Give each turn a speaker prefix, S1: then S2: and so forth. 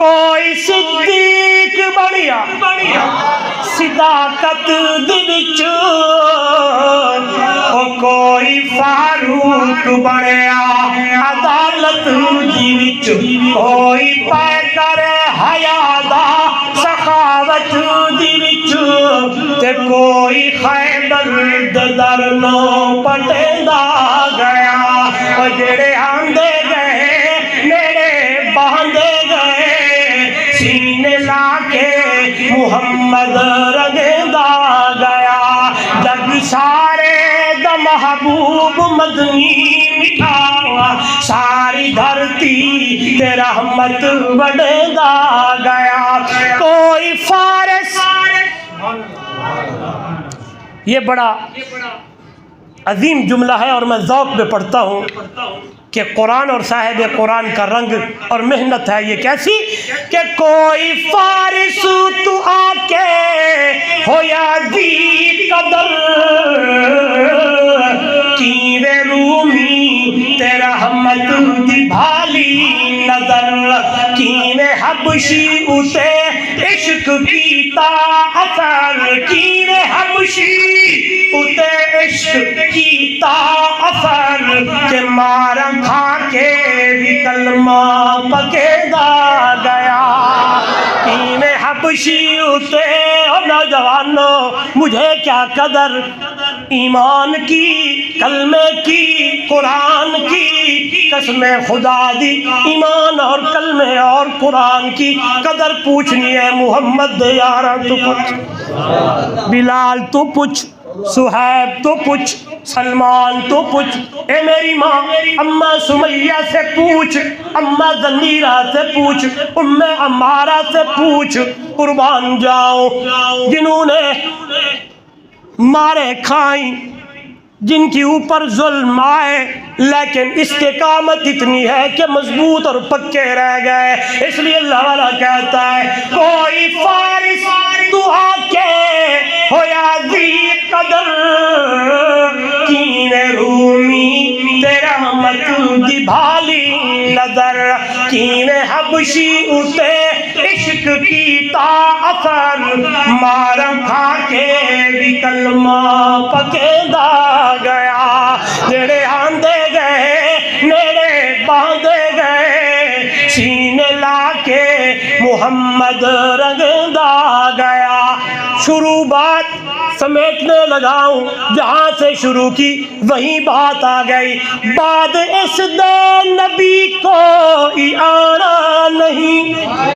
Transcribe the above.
S1: کوئی صدیق بنیا صداقت دے وچ، کوئی فاروق بنیا عدالت دی وچ، کوئی پے کرے حیا دا سخاوت دی وچ، تے کوئی خیبر دے در نو پٹیندا گیا۔ او جڑے آندے گئے میرے باندے گئے، سینے لا کے محمد رنگدا گیا۔ جگ سارے دا محبوب مدنی مٹھا، ساری دھرتی تے رحمت وڈیدا گیا۔ کوئی فارس، یہ بڑا عظیم جملہ ہے اور میں ذوق میں پڑھتا ہوں کہ قرآن اور صاحب قرآن کا رنگ اور محنت ہے یہ کیسی کہ کوئی فارس تو آ کے ہویا دی قدر، کیویں رومی تے رحمت دی بھالی نظر، کیویں حبشی اسے عشق کیتا اثر، کیویں حبشی اسے عشق کیتا اثر، کہ مارا کھا کے بھی کلمہ پکیدا گیا۔ کیویں حبشی اسے، اور نوجوانوں مجھے کیا قدر ایمان کی، کلمے کی، قرآن کی، قسم خدا دی ایمان اور کلمے اور قرآن کی قدر پوچھنی ہے۔ محمد یارا تو پوچھ، بلال تو پوچھ، صہیب تو پوچھ، سلمان تو پوچھ، اے میری ماں اماں سمیہ سے پوچھ، اماں زنیرہ سے پوچھ، ام عمارہ سے پوچھ، قربان جاؤں جنہوں نے مارے کھائیں، جن کی اوپر ظلم آئے لیکن استقامت اتنی ہے کہ مضبوط اور پکے رہ گئے۔ اس لیے اللہ والا کہتا ہے کوئی فارس تو آ کے ہویا ذی قدر، کیویں رومی تے رحمت دی بھالی نظر، کیویں حبشی اسے عشق کیتا اثر، مارا کھا کے بھی کلمہ پکیدا گیا۔ جڑے آندے گئے میرے باندے گئے، سینے لا کے محمد رنگدا گیا۔ شروع بات سمیٹنے لگاؤں، جہاں سے شروع کی وہیں بات آ گئی۔ بعد اس دے نبی کو آنا نہیں۔